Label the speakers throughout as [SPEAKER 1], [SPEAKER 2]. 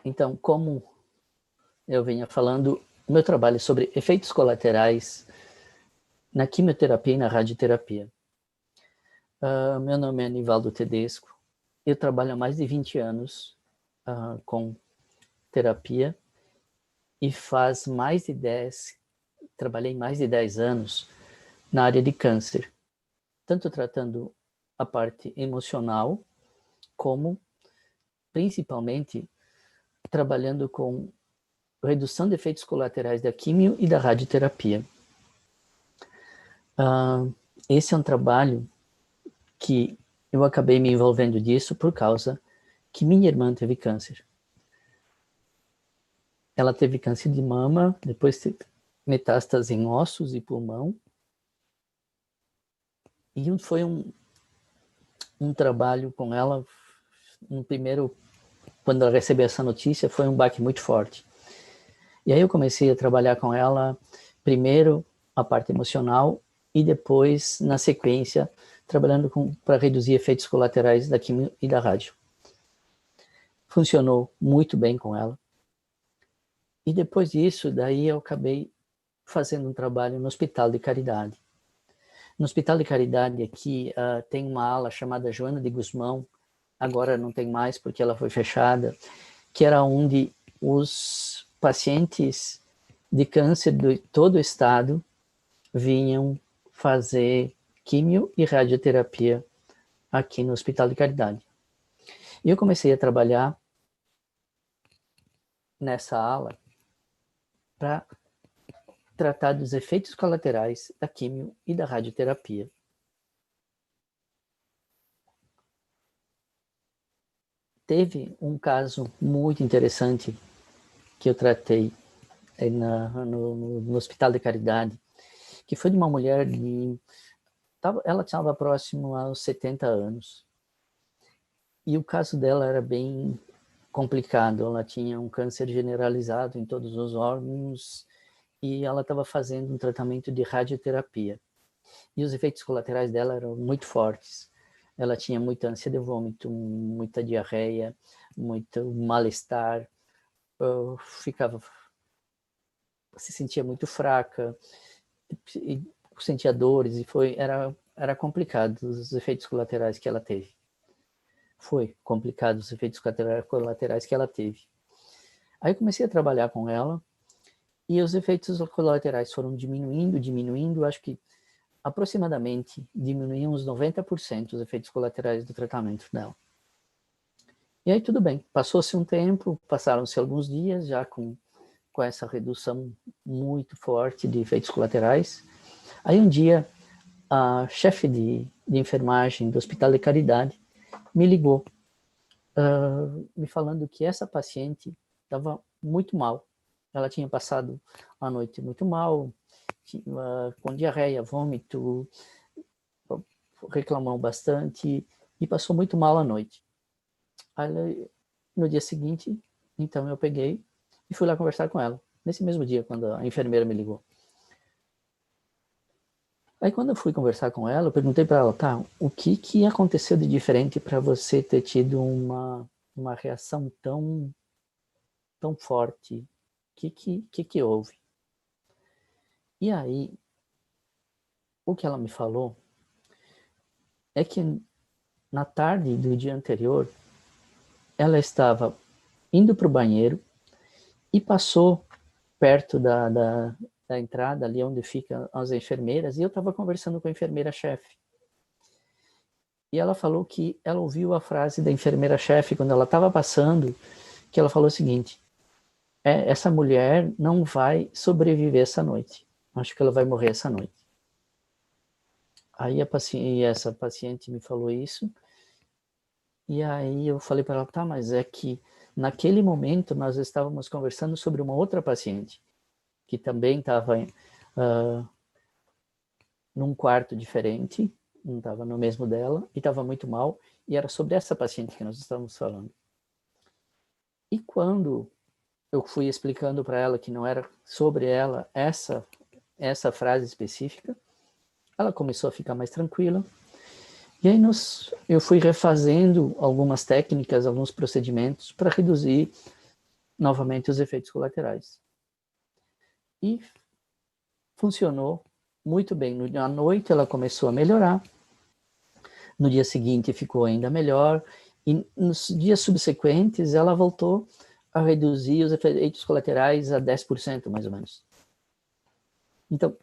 [SPEAKER 1] Então, como eu vinha falando, o meu trabalho é sobre efeitos colaterais na quimioterapia e na radioterapia. Meu nome é Nivaldo Tedesco, eu trabalho há mais de 20 anos com terapia e trabalhei mais de 10 anos na área de câncer, tanto tratando a parte emocional, como principalmente trabalhando com redução de efeitos colaterais da quimio e da radioterapia. Esse é um trabalho que eu acabei me envolvendo disso por causa que minha irmã teve câncer. Ela teve câncer de mama, depois teve metástase em ossos e pulmão. E foi um trabalho com ela, quando ela recebeu essa notícia, foi um baque muito forte. E aí eu comecei a trabalhar com ela, primeiro a parte emocional e depois, na sequência, trabalhando para reduzir efeitos colaterais da quimio e da rádio. Funcionou muito bem com ela. E depois disso, daí eu acabei fazendo um trabalho no Hospital de Caridade. No Hospital de Caridade aqui tem uma ala chamada Joana de Gusmão, agora não tem mais porque ela foi fechada, que era onde os pacientes de câncer de todo o estado vinham fazer quimio e radioterapia aqui no Hospital de Caridade. E eu comecei a trabalhar nessa ala para tratar dos efeitos colaterais da quimio e da radioterapia. Teve um caso muito interessante que eu tratei no Hospital de Caridade, que foi de uma mulher ela estava próximo aos 70 anos. E o caso dela era bem complicado. Ela tinha um câncer generalizado em todos os órgãos e ela estava fazendo um tratamento de radioterapia. E os efeitos colaterais dela eram muito fortes. Ela tinha muita ânsia de vômito, muita diarreia, muito mal-estar, se sentia muito fraca, e sentia dores, e era complicado os efeitos colaterais que ela teve. Foi complicado os efeitos colaterais que ela teve. Aí eu comecei a trabalhar com ela, e os efeitos colaterais foram diminuindo, acho que aproximadamente diminuíam uns 90% os efeitos colaterais do tratamento dela. E aí tudo bem, passou-se um tempo, passaram-se alguns dias já com essa redução muito forte de efeitos colaterais. Aí um dia a chefe de enfermagem do Hospital de Caridade me ligou, me falando que essa paciente estava muito mal. Ela tinha passado a noite muito mal, com diarreia, vômito, reclamou bastante e passou muito mal a noite. Aí, no dia seguinte, então eu peguei e fui lá conversar com ela, nesse mesmo dia, quando a enfermeira me ligou. Aí quando eu fui conversar com ela, eu perguntei para ela, tá, o que aconteceu de diferente para você ter tido uma reação tão forte? O que houve? E aí, o que ela me falou é que na tarde do dia anterior, ela estava indo para o banheiro e passou perto da entrada, ali onde ficam as enfermeiras, e eu estava conversando com a enfermeira-chefe. E ela falou que ela ouviu a frase da enfermeira-chefe quando ela estava passando, que ela falou o seguinte: essa mulher não vai sobreviver essa noite. Acho que ela vai morrer essa noite. Aí essa paciente me falou isso, e aí eu falei para ela, tá, mas é que naquele momento nós estávamos conversando sobre uma outra paciente, que também estava num quarto diferente, não estava no mesmo dela, e estava muito mal, e era sobre essa paciente que nós estávamos falando. E quando eu fui explicando para ela que não era sobre ela essa frase específica, ela começou a ficar mais tranquila, e aí eu fui refazendo algumas técnicas, alguns procedimentos para reduzir novamente os efeitos colaterais. E funcionou muito bem. À noite ela começou a melhorar, no dia seguinte ficou ainda melhor, e nos dias subsequentes ela voltou a reduzir os efeitos colaterais a 10%, mais ou menos. Então,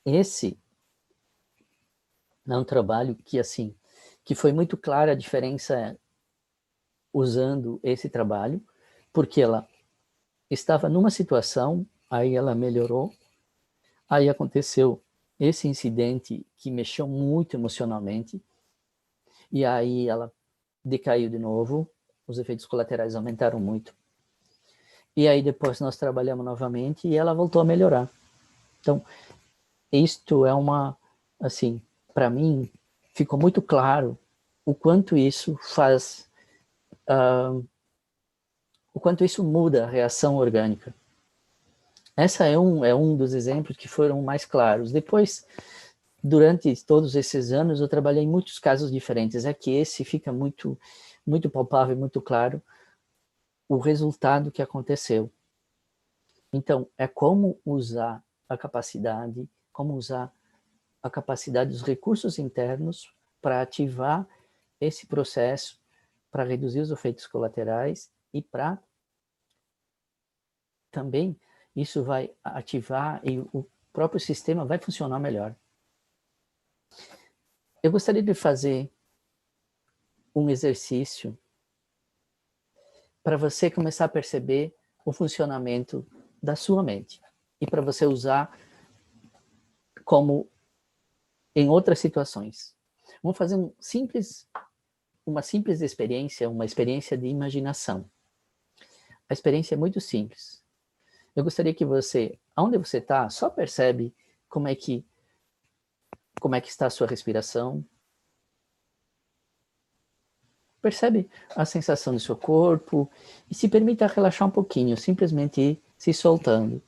[SPEAKER 1] esse é um trabalho que, assim, que foi muito clara a diferença usando esse trabalho, porque ela estava numa situação, aí ela melhorou, aí aconteceu esse incidente que mexeu muito emocionalmente, e aí ela decaiu de novo, os efeitos colaterais aumentaram muito. E aí depois nós trabalhamos novamente e ela voltou a melhorar. Então, isto é uma, assim, para mim, ficou muito claro o quanto isso faz, o quanto isso muda a reação orgânica. Essa é um dos exemplos que foram mais claros. Depois, durante todos esses anos, eu trabalhei em muitos casos diferentes. É que esse fica muito, muito palpável, muito claro o resultado que aconteceu. Então, é como usar a capacidade, dos recursos internos para ativar esse processo, para reduzir os efeitos colaterais e para também isso vai ativar e o próprio sistema vai funcionar melhor. Eu gostaria de fazer um exercício para você começar a perceber o funcionamento da sua mente e para você usar como em outras situações. Vamos fazer uma simples experiência, uma experiência de imaginação. A experiência é muito simples. Eu gostaria que você, onde você está, só percebe como é que está a sua respiração. Percebe a sensação do seu corpo e se permita relaxar um pouquinho, simplesmente ir se soltando.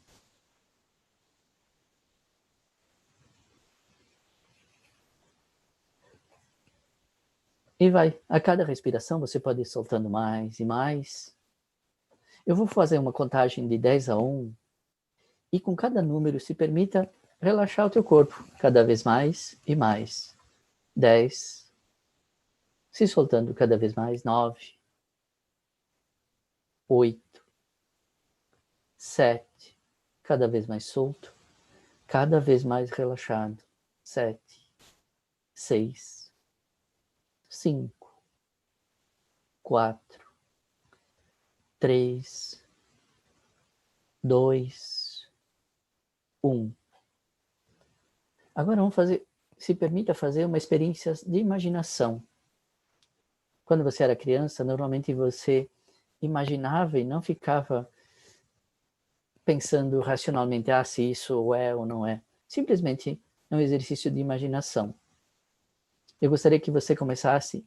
[SPEAKER 1] E vai, a cada respiração você pode ir soltando mais e mais. Eu vou fazer uma contagem de 10 a 1 e com cada número se permita relaxar o teu corpo cada vez mais e mais. 10, se soltando cada vez mais, 9, 8, 7, cada vez mais solto, cada vez mais relaxado, 7, 6, 5, 4, 3, 2, 1. Agora vamos fazer, se permita fazer uma experiência de imaginação. Quando você era criança, normalmente você imaginava e não ficava pensando racionalmente, se isso é ou não é. Simplesmente é um exercício de imaginação. Eu gostaria que você começasse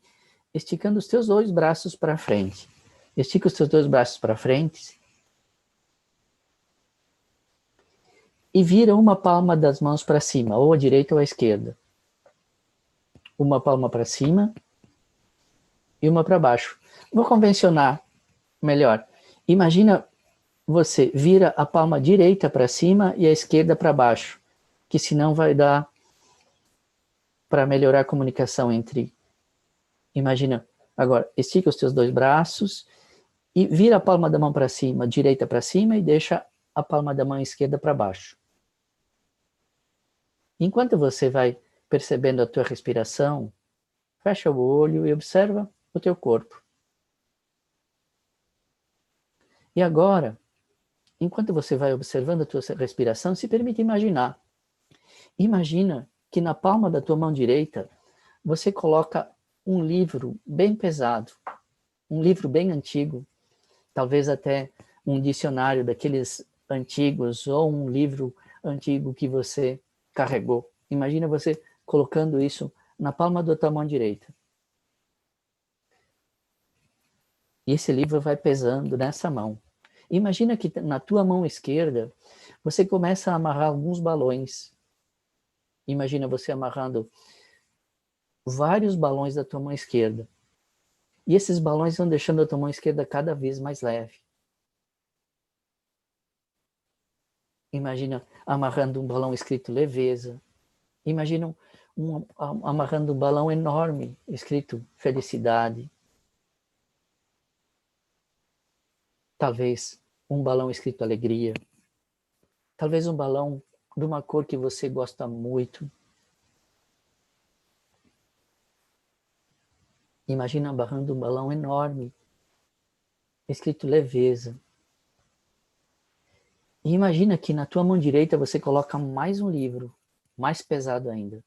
[SPEAKER 1] esticando os teus 2 braços para frente. Estica os teus 2 braços para frente e vira uma palma das mãos para cima, ou à direita ou à esquerda. Uma palma para cima e uma para baixo. Vou convencionar melhor. Imagina você vira a palma direita para cima e a esquerda para baixo, que senão vai dar para melhorar a comunicação entre... Imagina, agora, estica os teus 2 braços e vira a palma da mão para cima, direita para cima, e deixa a palma da mão esquerda para baixo. Enquanto você vai percebendo a tua respiração, fecha o olho e observa o teu corpo. E agora, enquanto você vai observando a tua respiração, se permite imaginar. Imagina que na palma da tua mão direita, você coloca um livro bem pesado, um livro bem antigo, talvez até um dicionário daqueles antigos, ou um livro antigo que você carregou. Imagina você colocando isso na palma da tua mão direita. E esse livro vai pesando nessa mão. Imagina que na tua mão esquerda, você começa a amarrar alguns balões. Imagina você amarrando vários balões da tua mão esquerda. E esses balões vão deixando a tua mão esquerda cada vez mais leve. Imagina amarrando um balão escrito leveza. Imagina amarrando um balão enorme escrito felicidade. Talvez um balão escrito alegria. Talvez um balão de uma cor que você gosta muito. Imagina amarrando um balão enorme escrito leveza. E imagina que na tua mão direita você coloca mais um livro, mais pesado ainda.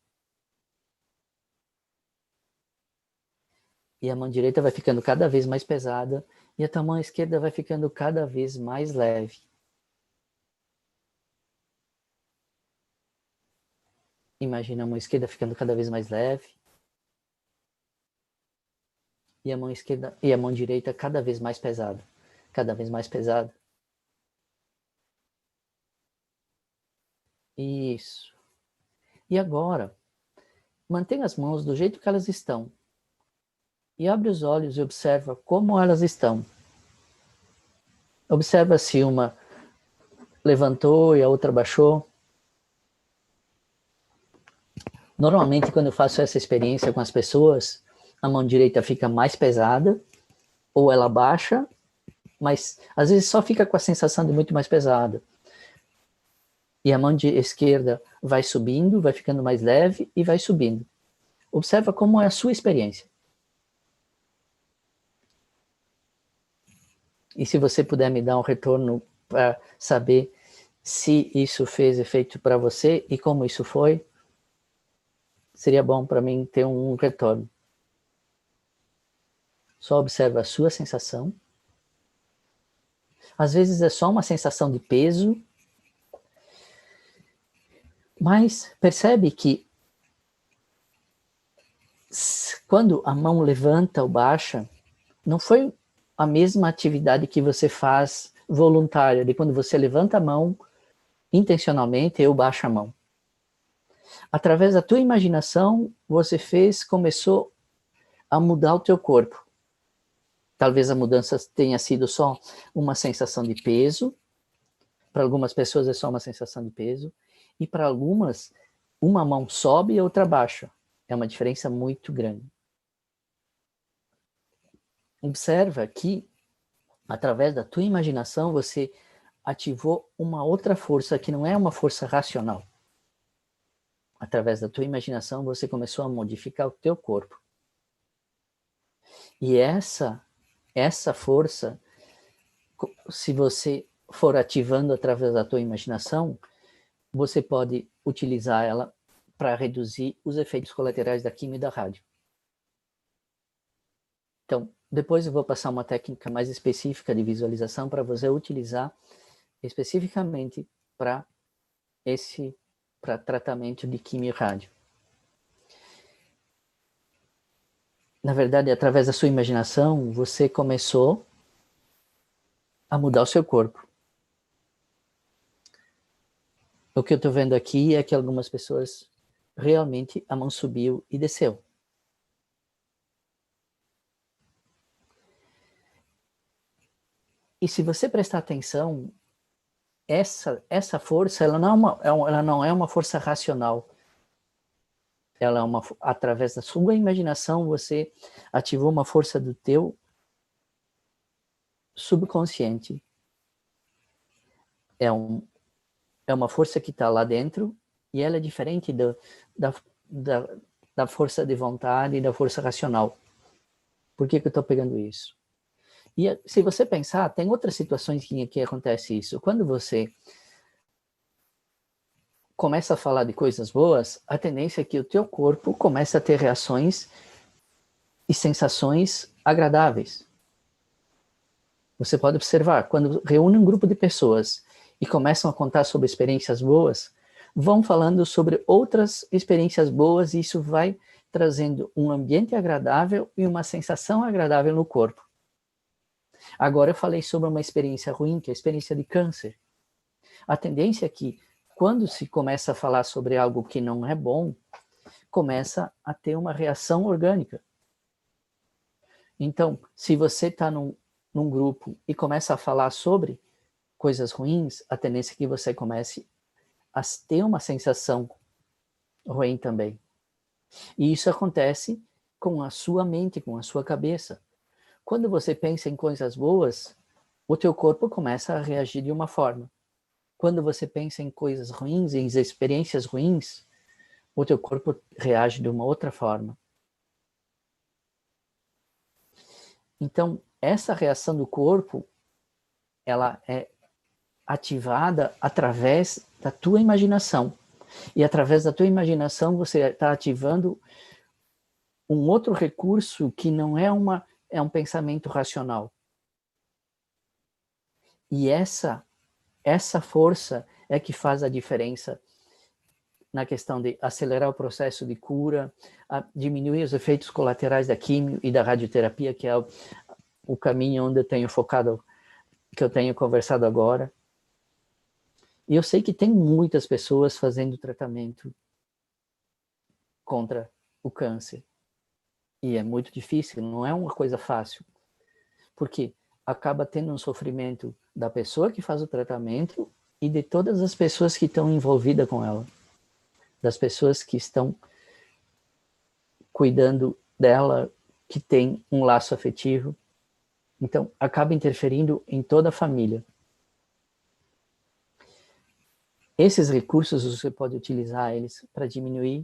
[SPEAKER 1] E a mão direita vai ficando cada vez mais pesada e a tua mão esquerda vai ficando cada vez mais leve. Imagina a mão esquerda ficando cada vez mais leve. E a mão esquerda e a mão direita cada vez mais pesada. Cada vez mais pesada. Isso. E agora, mantenha as mãos do jeito que elas estão. E abre os olhos e observa como elas estão. Observa se uma levantou e a outra baixou. Normalmente, quando eu faço essa experiência com as pessoas, a mão direita fica mais pesada, ou ela baixa, mas às vezes só fica com a sensação de muito mais pesada. E a mão esquerda vai subindo, vai ficando mais leve e vai subindo. Observa como é a sua experiência. E se você puder me dar um retorno para saber se isso fez efeito para você e como isso foi, seria bom para mim ter um retorno. Só observa a sua sensação. Às vezes é só uma sensação de peso, mas percebe que quando a mão levanta ou baixa, não foi a mesma atividade que você faz voluntária, de quando você levanta a mão intencionalmente ou baixa a mão. Através da tua imaginação, você começou a mudar o teu corpo. Talvez a mudança tenha sido só uma sensação de peso. Para algumas pessoas é só uma sensação de peso. E para algumas, uma mão sobe e a outra baixa. É uma diferença muito grande. Observa que, através da tua imaginação, você ativou uma outra força que não é uma força racional. Através da tua imaginação, você começou a modificar o teu corpo. E essa força, se você for ativando através da tua imaginação, você pode utilizar ela para reduzir os efeitos colaterais da quimio e da rádio. Então, depois eu vou passar uma técnica mais específica de visualização para você utilizar especificamente para tratamento de quimio e rádio. Na verdade, através da sua imaginação, você começou a mudar o seu corpo. O que eu estou vendo aqui é que algumas pessoas, realmente, a mão subiu e desceu. E se você prestar atenção, essa força, ela não é uma força racional. Ela é através da sua imaginação, você ativou uma força do teu subconsciente. É uma força que está lá dentro e ela é diferente da força de vontade e da força racional. Por que eu estou pegando isso? E se você pensar, tem outras situações que acontece isso. Quando você começa a falar de coisas boas, a tendência é que o teu corpo comece a ter reações e sensações agradáveis. Você pode observar, quando reúne um grupo de pessoas e começam a contar sobre experiências boas, vão falando sobre outras experiências boas e isso vai trazendo um ambiente agradável e uma sensação agradável no corpo. Agora eu falei sobre uma experiência ruim, que é a experiência de câncer. A tendência é que, quando se começa a falar sobre algo que não é bom, começa a ter uma reação orgânica. Então, se você está num grupo e começa a falar sobre, coisas ruins, a tendência é que você comece a ter uma sensação ruim também. E isso acontece com a sua mente, com a sua cabeça. Quando você pensa em coisas boas, o teu corpo começa a reagir de uma forma. Quando você pensa em coisas ruins, em experiências ruins, o teu corpo reage de uma outra forma. Então, essa reação do corpo, ela é ativada através da tua imaginação. E através da tua imaginação, você está ativando um outro recurso que não é um pensamento racional. E essa força é que faz a diferença na questão de acelerar o processo de cura, diminuir os efeitos colaterais da quimio e da radioterapia, que é o caminho onde eu tenho focado, que eu tenho conversado agora. E eu sei que tem muitas pessoas fazendo tratamento contra o câncer. E é muito difícil, não é uma coisa fácil. Porque acaba tendo um sofrimento da pessoa que faz o tratamento e de todas as pessoas que estão envolvidas com ela. Das pessoas que estão cuidando dela, que tem um laço afetivo. Então, acaba interferindo em toda a família. Esses recursos você pode utilizar eles para diminuir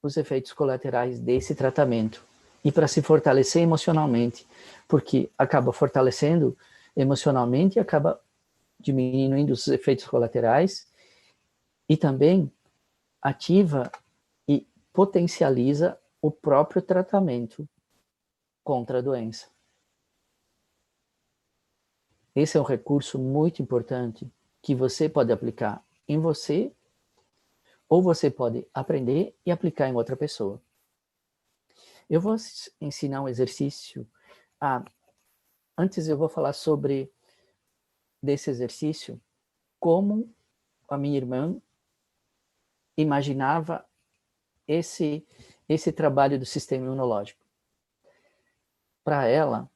[SPEAKER 1] os efeitos colaterais desse tratamento e para se fortalecer emocionalmente, porque acaba fortalecendo emocionalmente e acaba diminuindo os efeitos colaterais e também ativa e potencializa o próprio tratamento contra a doença. Esse é um recurso muito importante que você pode aplicar em você ou você pode aprender e aplicar em outra pessoa. Eu vou ensinar um exercício. Antes eu vou falar sobre desse exercício, como a minha irmã imaginava esse trabalho do sistema imunológico. Para ela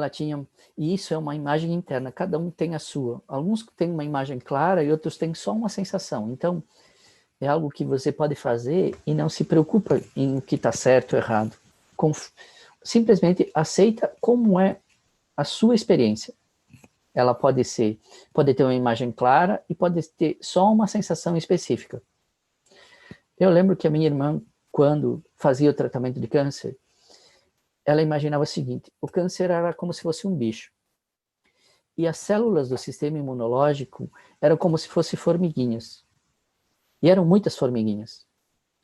[SPEAKER 1] tinha, e isso é uma imagem interna, cada um tem a sua. Alguns têm uma imagem clara e outros têm só uma sensação. Então, é algo que você pode fazer e não se preocupa em o que está certo ou errado. Simplesmente aceita como é a sua experiência. Ela pode ter uma imagem clara e pode ter só uma sensação específica. Eu lembro que a minha irmã, quando fazia o tratamento de câncer, ela imaginava o seguinte: o câncer era como se fosse um bicho. E as células do sistema imunológico eram como se fossem formiguinhas. E eram muitas formiguinhas.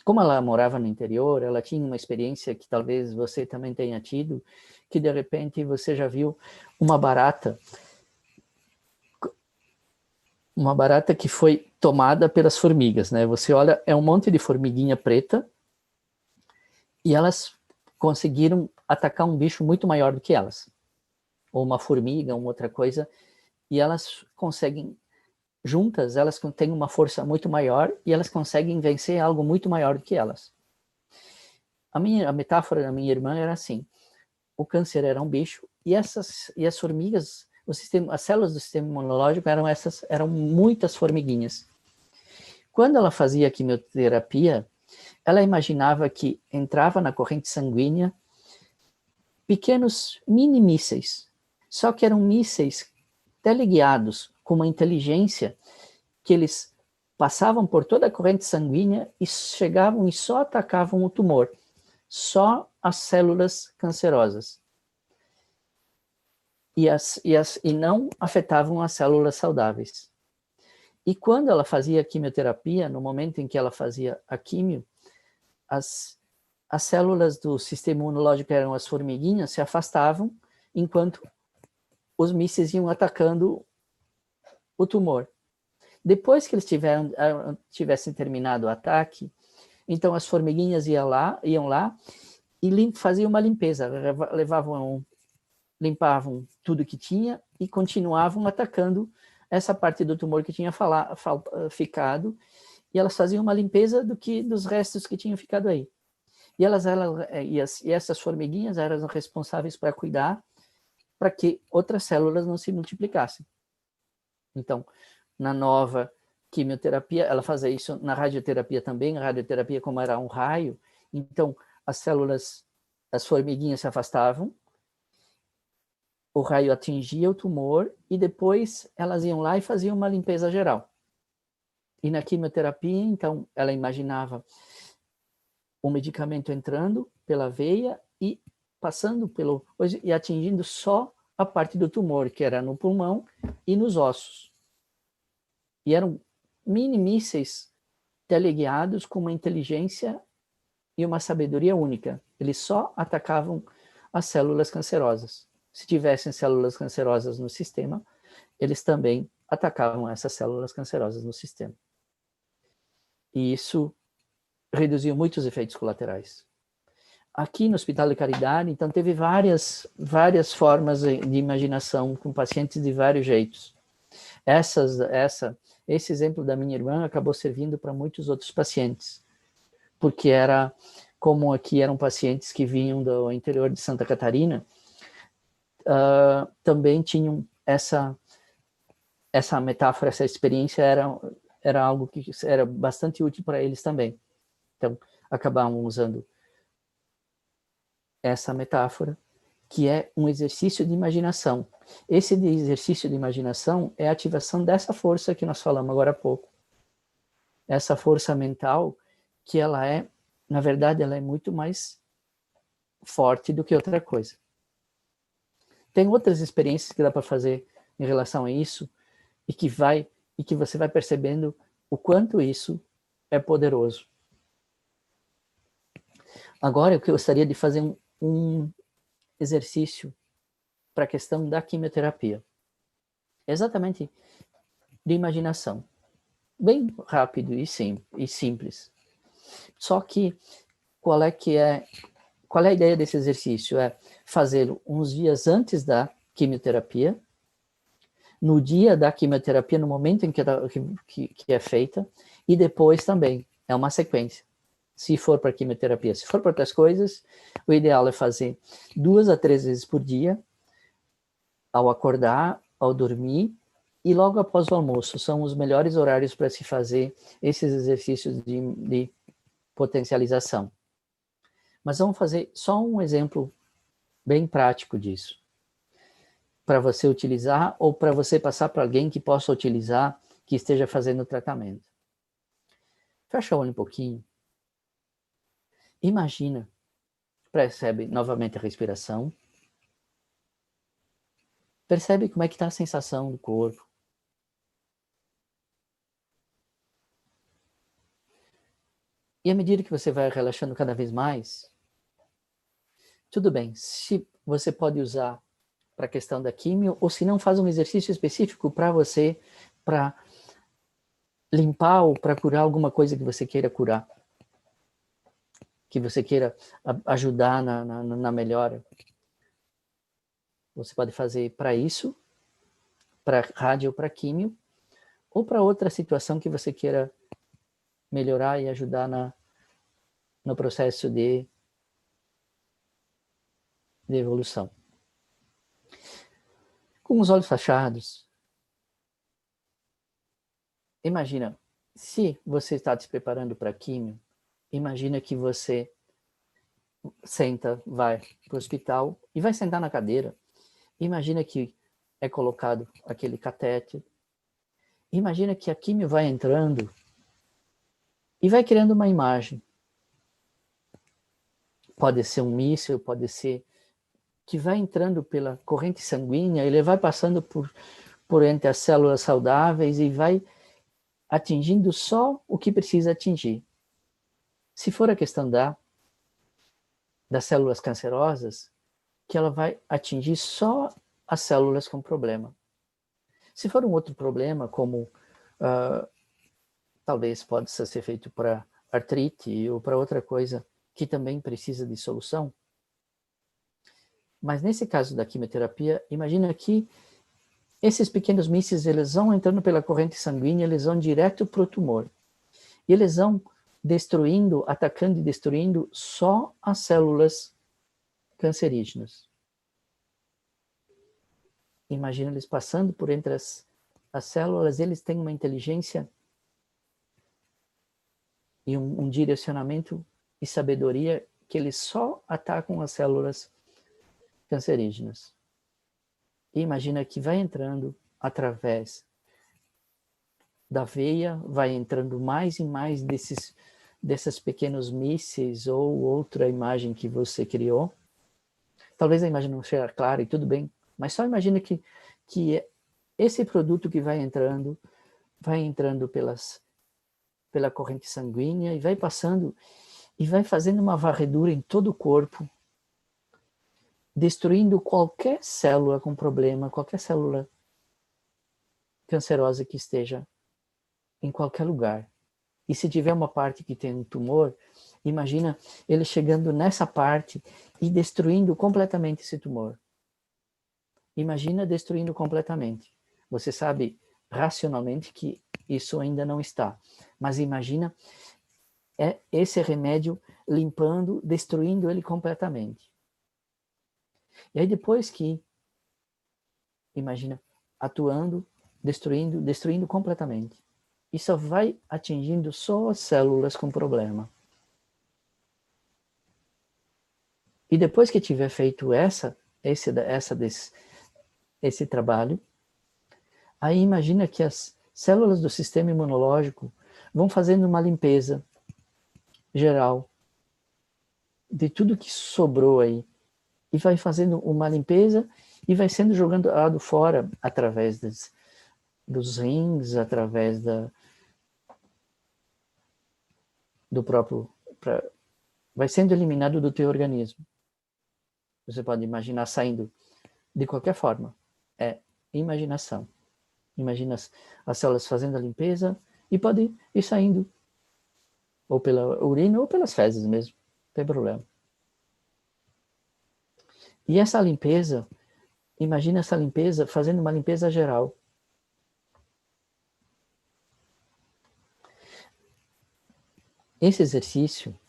[SPEAKER 1] Como ela morava no interior, ela tinha uma experiência que talvez você também tenha tido, que de repente você já viu uma barata que foi tomada pelas formigas, né? Você olha, é um monte de formiguinha preta e elas conseguiram atacar um bicho muito maior do que elas. Ou uma formiga, uma outra coisa, e elas conseguem, juntas, elas têm uma força muito maior e elas conseguem vencer algo muito maior do que elas. A metáfora da minha irmã era assim: o câncer era um bicho e as formigas, as células do sistema imunológico eram muitas formiguinhas. Quando ela fazia a quimioterapia, ela imaginava que entrava na corrente sanguínea pequenos mini mísseis, só que eram mísseis teleguiados com uma inteligência que eles passavam por toda a corrente sanguínea e chegavam e só atacavam o tumor, só as células cancerosas. E não afetavam as células saudáveis. E quando ela fazia a quimioterapia, no momento em que ela fazia a quimio, as células do sistema imunológico, eram as formiguinhas, se afastavam, enquanto os mísseis iam atacando o tumor. Depois que eles tivessem terminado o ataque, então as formiguinhas iam lá e faziam uma limpeza, limpavam tudo que tinha e continuavam atacando essa parte do tumor que tinha ficado, e elas faziam uma limpeza dos restos que tinham ficado aí. E essas formiguinhas eram responsáveis para cuidar para que outras células não se multiplicassem. Então, na nova quimioterapia, ela fazia isso na radioterapia também. A radioterapia, como era um raio, então as células, as formiguinhas se afastavam, o raio atingia o tumor e depois elas iam lá e faziam uma limpeza geral. E na quimioterapia, então, ela imaginava o medicamento entrando pela veia e passando e atingindo só a parte do tumor, que era no pulmão e nos ossos. E eram mini mísseis teleguiados com uma inteligência e uma sabedoria única. Eles só atacavam as células cancerosas. Se tivessem células cancerosas no sistema, eles também atacavam essas células cancerosas no sistema. E isso reduziu muitos efeitos colaterais. Aqui no Hospital de Caridade, então, teve várias formas de imaginação com pacientes de vários jeitos. Esse exemplo da minha irmã acabou servindo para muitos outros pacientes, porque como aqui eram pacientes que vinham do interior de Santa Catarina, também tinham essa metáfora, essa experiência era algo que era bastante útil para eles também. Então, acabavam usando essa metáfora, que é um exercício de imaginação. Esse exercício de imaginação é a ativação dessa força que nós falamos agora há pouco. Essa força mental, que na verdade, ela é muito mais forte do que outra coisa. Tem outras experiências que dá para fazer em relação a isso, e que você vai percebendo o quanto isso é poderoso. Agora, eu gostaria de fazer um exercício para a questão da quimioterapia. Exatamente de imaginação. Bem rápido e simples. Só que qual é a ideia desse exercício? É fazê-lo uns dias antes da quimioterapia, no dia da quimioterapia, no momento em que é feita, e depois também. É uma sequência. Se for para quimioterapia. Se for para outras coisas, o ideal é fazer 2 a 3 vezes por dia, ao acordar, ao dormir, e logo após o almoço. São os melhores horários para se fazer esses exercícios de potencialização. Mas vamos fazer só um exemplo bem prático disso, para você utilizar ou para você passar para alguém que possa utilizar, que esteja fazendo o tratamento. Fecha o olho um pouquinho. Imagina, percebe novamente a respiração. Percebe como é que está a sensação do corpo. E à medida que você vai relaxando cada vez mais, tudo bem, se você pode usar para a questão da químio, ou se não, faz um exercício específico para você, para limpar ou para curar alguma coisa que você queira curar, que você queira ajudar na melhora. Você pode fazer para isso, para rádio ou para químio, ou para outra situação que você queira melhorar e ajudar no processo de evolução. Com os olhos fechados, imagina, se você está se preparando para a químio, imagina que você vai para o hospital e vai sentar na cadeira. Imagina que é colocado aquele catéter. Imagina que a químio vai entrando e vai criando uma imagem. Pode ser um míssil, pode ser que vai entrando pela corrente sanguínea, ele vai passando por entre as células saudáveis e vai atingindo só o que precisa atingir. Se for a questão das células cancerosas, que ela vai atingir só as células com problema. Se for um outro problema, como talvez possa ser feito para artrite ou para outra coisa que também precisa de solução. Mas nesse caso da quimioterapia, imagina que esses pequenos mísseis, eles vão entrando pela corrente sanguínea, eles vão direto para o tumor. E eles vão atacando e destruindo só as células cancerígenas. Imagina eles passando por entre as As células, eles têm uma inteligência e um direcionamento e sabedoria que eles só atacam as células cancerígenas. E imagina que vai entrando através da veia, vai entrando mais e mais desses pequenos mísseis ou outra imagem que você criou. Talvez a imagem não seja clara e tudo bem, mas só imagina que esse produto que vai entrando pela corrente sanguínea e vai passando e vai fazendo uma varredura em todo o corpo, destruindo qualquer célula com problema, qualquer célula cancerosa que esteja em qualquer lugar. E se tiver uma parte que tem um tumor, imagina ele chegando nessa parte e destruindo completamente esse tumor. Imagina destruindo completamente. Você sabe racionalmente que isso ainda não está, mas imagina esse remédio limpando, destruindo ele completamente. E aí depois que, imagina, atuando, destruindo completamente. E só vai atingindo só as células com problema. E depois que tiver feito esse trabalho, aí imagina que as células do sistema imunológico vão fazendo uma limpeza geral de tudo que sobrou aí. E vai fazendo uma limpeza e vai sendo jogado fora através dos rins, através do próprio... vai sendo eliminado do teu organismo. Você pode imaginar saindo de qualquer forma. É imaginação. Imagina as células fazendo a limpeza e pode ir saindo. Ou pela urina ou pelas fezes mesmo. Não tem problema. E essa limpeza, imagina essa limpeza fazendo uma limpeza geral. Esse exercício,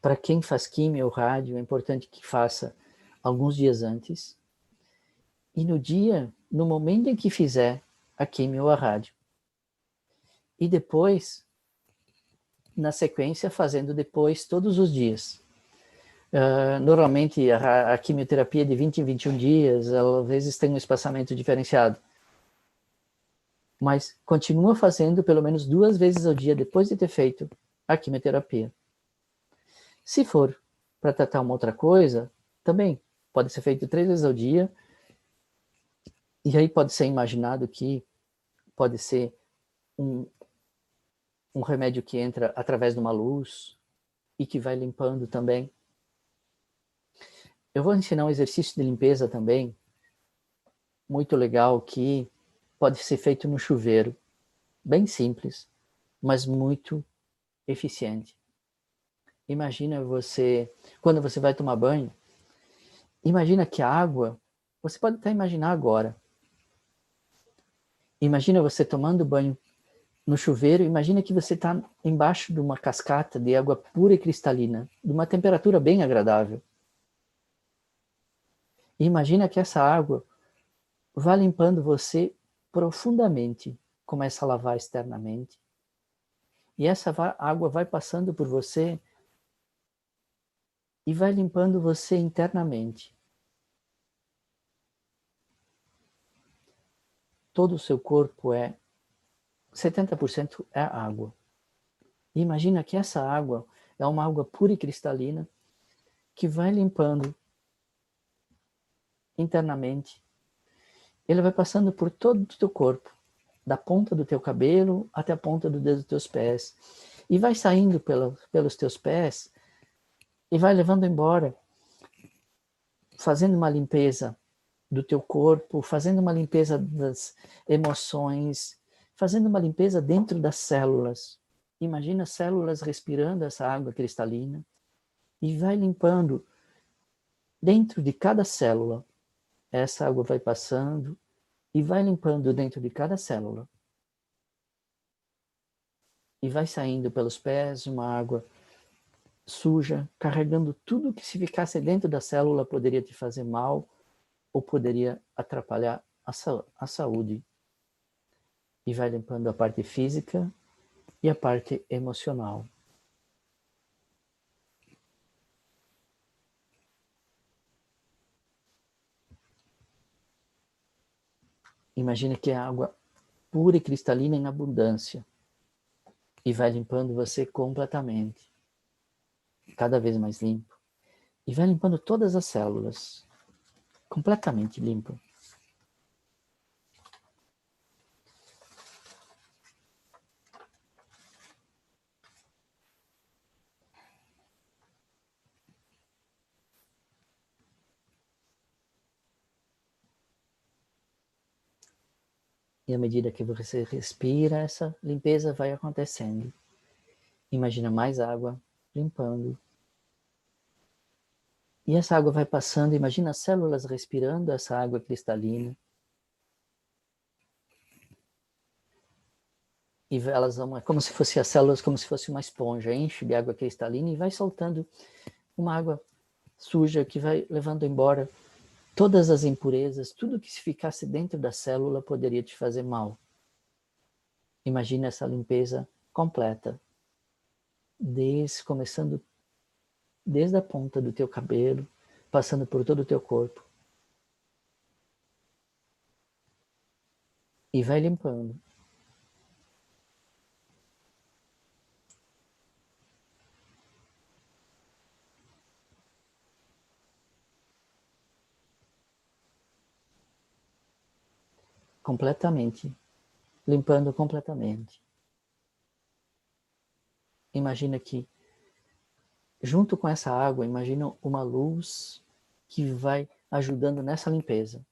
[SPEAKER 1] para quem faz químio ou rádio, é importante que faça alguns dias antes. E no momento em que fizer a químio ou a rádio. E depois, na sequência, fazendo depois todos os dias. Normalmente a quimioterapia é de 20 em 21 dias, às vezes tem um espaçamento diferenciado. Mas continua fazendo pelo menos 2 vezes ao dia depois de ter feito a quimioterapia. Se for para tratar uma outra coisa, também pode ser feito 3 vezes ao dia. E aí pode ser imaginado que pode ser um remédio que entra através de uma luz e que vai limpando também. Eu vou ensinar um exercício de limpeza também, muito legal, que pode ser feito no chuveiro. Bem simples, mas muito eficiente. Imagina você, quando você vai tomar banho, imagina que a água, você pode até imaginar agora. Imagina você tomando banho no chuveiro, imagina que você está embaixo de uma cascata de água pura e cristalina, de uma temperatura bem agradável. E imagina que essa água vai limpando você profundamente, começa a lavar externamente. E essa água vai passando por você e vai limpando você internamente. Todo o seu corpo 70% é água. E imagina que essa água é uma água pura e cristalina que vai limpando internamente. Ele vai passando por todo o teu corpo, da ponta do teu cabelo até a ponta do dedo dos teus pés. E vai saindo pelos teus pés e vai levando embora, fazendo uma limpeza do teu corpo, fazendo uma limpeza das emoções, fazendo uma limpeza dentro das células. Imagina as células respirando essa água cristalina e vai limpando dentro de cada célula. Essa água vai passando e vai limpando dentro de cada célula. E vai saindo pelos pés uma água suja, carregando tudo que se ficasse dentro da célula poderia te fazer mal ou poderia atrapalhar a saúde E vai limpando a parte física e a parte emocional. Imagina que é água pura e cristalina em abundância. E vai limpando você completamente. Cada vez mais limpo. E vai limpando todas as células. Completamente limpo. E à medida que você respira, essa limpeza vai acontecendo. Imagina mais água limpando. E essa água vai passando, imagina as células respirando essa água cristalina. E elas vão, é como se fossem as células, como se fosse uma esponja, enche de água cristalina e vai soltando uma água suja que vai levando embora todas as impurezas, tudo que se ficasse dentro da célula poderia te fazer mal. Imagina essa limpeza completa, começando desde a ponta do teu cabelo, passando por todo o teu corpo. E vai limpando. Completamente. Limpando completamente. Imagina que, junto com essa água, imagina uma luz que vai ajudando nessa limpeza.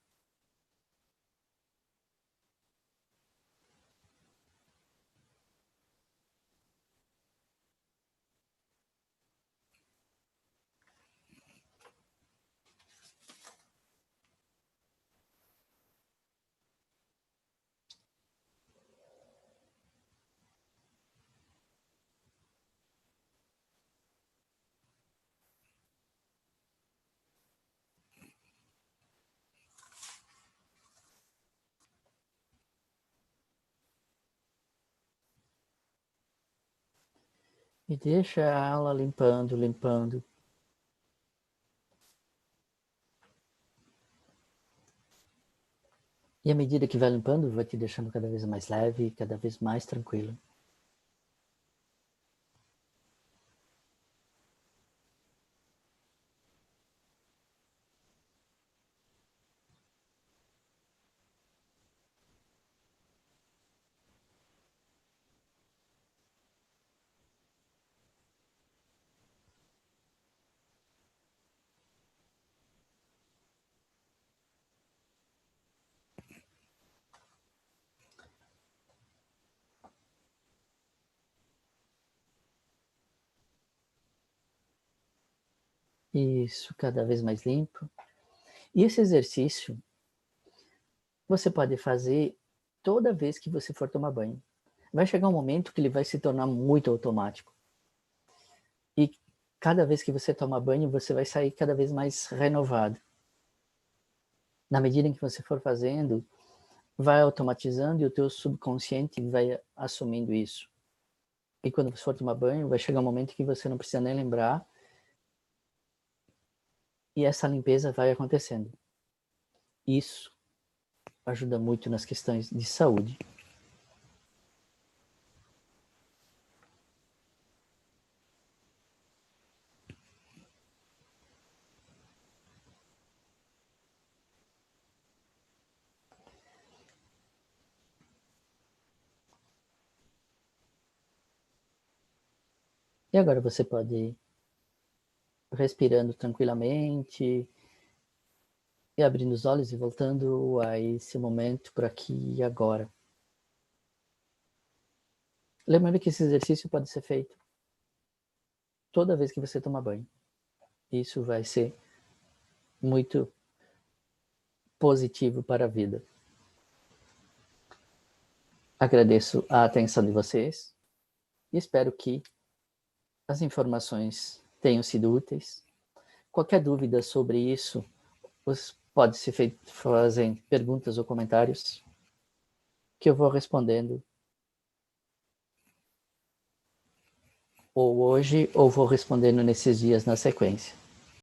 [SPEAKER 1] E deixa ela limpando, limpando. E à medida que vai limpando, vai te deixando cada vez mais leve, cada vez mais tranquilo. Isso, cada vez mais limpo. E esse exercício você pode fazer toda vez que você for tomar banho. Vai chegar um momento que ele vai se tornar muito automático. E cada vez que você toma banho, você vai sair cada vez mais renovado. Na medida em que você for fazendo, vai automatizando e o teu subconsciente vai assumindo isso. E quando você for tomar banho, vai chegar um momento que você não precisa nem lembrar e essa limpeza vai acontecendo. Isso ajuda muito nas questões de saúde. E agora você pode ir respirando tranquilamente e abrindo os olhos e voltando a esse momento por aqui e agora. Lembrando que esse exercício pode ser feito toda vez que você tomar banho. Isso vai ser muito positivo para a vida. Agradeço a atenção de vocês e espero que as informações tenham sido úteis. Qualquer dúvida sobre isso, pode ser feito, fazer perguntas ou comentários. que eu vou respondendo ou hoje ou vou respondendo nesses dias na sequência.